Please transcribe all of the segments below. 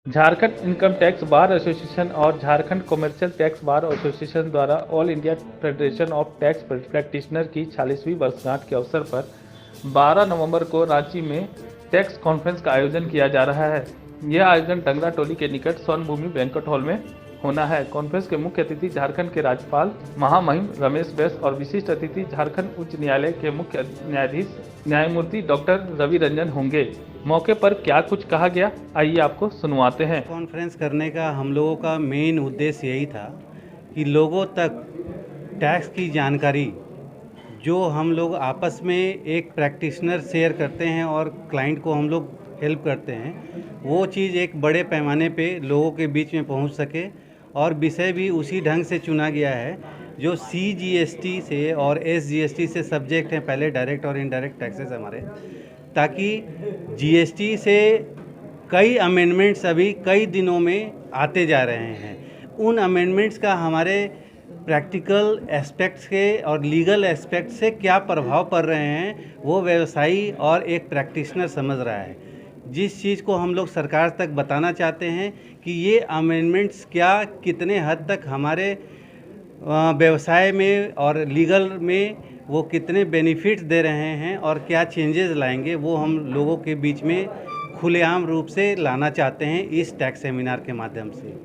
Jharkhand income tax bar association और Jharkhand commercial tax bar association द्वारा all India federation of tax practitioner की 40वीं वर्षगांठ के अवसर पर 12 नवंबर को रांची में टैक्स कॉन्फ्रेंस का आयोजन किया जा रहा है। यह आयोजन डंगरा टोली के निकट स्वर्ण भूमि बैंक्वेट हॉल में होना है। कॉन्फ्रेंस के मुख्य अतिथि झारखंड के राज्यपाल महामहिम रमेश बैस और विशिष्ट अतिथि झारखंड उच्च न्यायालय के मुख्य न्यायाधीश न्यायमूर्ति डॉक्टर रवि रंजन होंगे। मौके पर क्या कुछ कहा गया, आइए आपको सुनवाते हैं। कॉन्फ्रेंस करने का हम लोगों का मेन उद्देश्य यही था कि लोगों तक टैक्स की जानकारी जो हम लोग आपस में एक प्रैक्टिशनर शेयर करते हैं और क्लाइंट को हम लोग हेल्प करते हैं, वो चीज़ एक बड़े पैमाने पे लोगों के बीच में पहुंच सके। और विषय भी उसी ढंग से चुना गया है जो CGST से और SGST से सब्जेक्ट हैं, पहले डायरेक्ट और इनडायरेक्ट टैक्सेस हमारे, ताकि GST से कई अमेंडमेंट्स अभी कई दिनों में आते जा रहे हैं। उन अमेंडमेंट्स का हमारे प्रैक्टिकल एस्पेक्ट्स के और लीगल एस्पेक्ट से क्या प्रभाव पड़ रहे हैं, वो व्यवसायी और एक प्रैक्टिशनर समझ रहा है। जिस चीज़ को हम लोग सरकार तक बताना चाहते हैं कि ये अमेंडमेंट्स क्या कितने हद तक हमारे व्यवसाय में और लीगल में वो कितने बेनिफिट्स दे रहे हैं और क्या चेंजेस लाएंगे, वो हम लोगों के बीच में खुलेआम रूप से लाना चाहते हैं इस टैक्स सेमिनार के माध्यम से।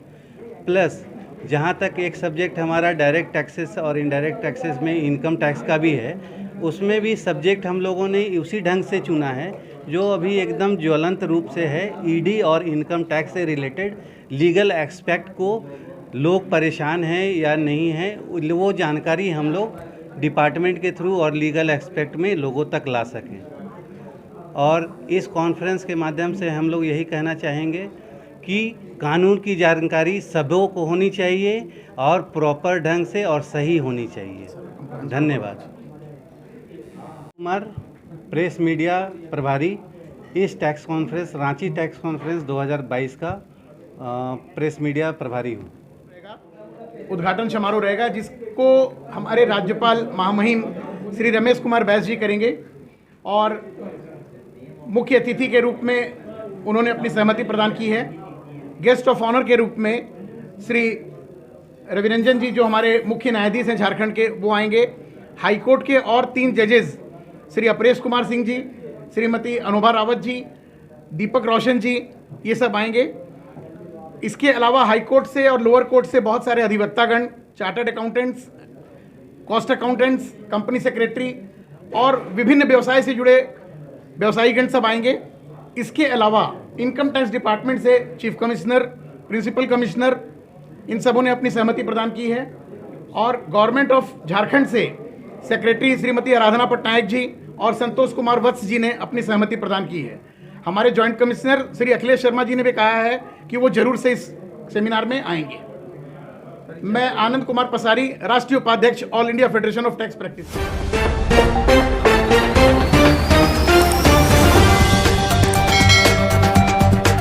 प्लस जहाँ तक एक सब्जेक्ट हमारा डायरेक्ट टैक्सेस और इनडायरेक्ट टैक्सेस में इनकम टैक्स का भी है, उसमें भी सब्जेक्ट हम लोगों ने उसी ढंग से चुना है जो अभी एकदम ज्वलंत रूप से है। ED और इनकम टैक्स से रिलेटेड लीगल एस्पेक्ट को लोग परेशान हैं या नहीं हैं, वो जानकारी हम लोग डिपार्टमेंट के थ्रू और लीगल एस्पेक्ट में लोगों तक ला सकें। और इस कॉन्फ्रेंस के माध्यम से हम लोग यही कहना चाहेंगे कि कानून की जानकारी सबों को होनी चाहिए और प्रॉपर ढंग से और सही होनी चाहिए। धन्यवाद। कुमार, प्रेस मीडिया प्रभारी, इस tax conference Ranchi tax conference 2022 का प्रेस मीडिया प्रभारी हूँ। उद्घाटन समारोह रहेगा जिसको हमारे राज्यपाल महामहिम श्री रमेश कुमार बैस जी करेंगे और मुख्य अतिथि के रूप में उन्होंने अपनी सहमति प्रदान की है। गेस्ट ऑफ ऑनर के रूप में श्री रवि रंजन जी जो हमारे मुख्य न्यायाधीश हैं झारखंड के, वो आएंगे। हाईकोर्ट के और 3 जजेस श्री अपरेश कुमार सिंह जी, श्रीमती अनुभा रावत जी, दीपक रोशन जी, ये सब आएंगे। इसके अलावा हाई कोर्ट से और लोअर कोर्ट से बहुत सारे अधिवक्तागण, chartered accountants, cost accountants, company secretary और विभिन्न व्यवसाय से जुड़े व्यवसायीगण सब आएंगे। इसके अलावा इनकम टैक्स डिपार्टमेंट से चीफ कमिश्नर, प्रिंसिपल कमिश्नर, इन सबों ने अपनी सहमति प्रदान की है। और गवर्नमेंट ऑफ झारखंड से सेक्रेटरी श्रीमती आराधना पटनायक जी और संतोष कुमार वत्स जी ने अपनी सहमति प्रदान की है। हमारे जॉइंट कमिश्नर श्री अखिलेश शर्मा जी ने भी कहा है कि वो जरूर से इस सेमिनार में आएंगे। मैं आनंद कुमार पसारी, राष्ट्रीय उपाध्यक्ष all India federation of tax practice.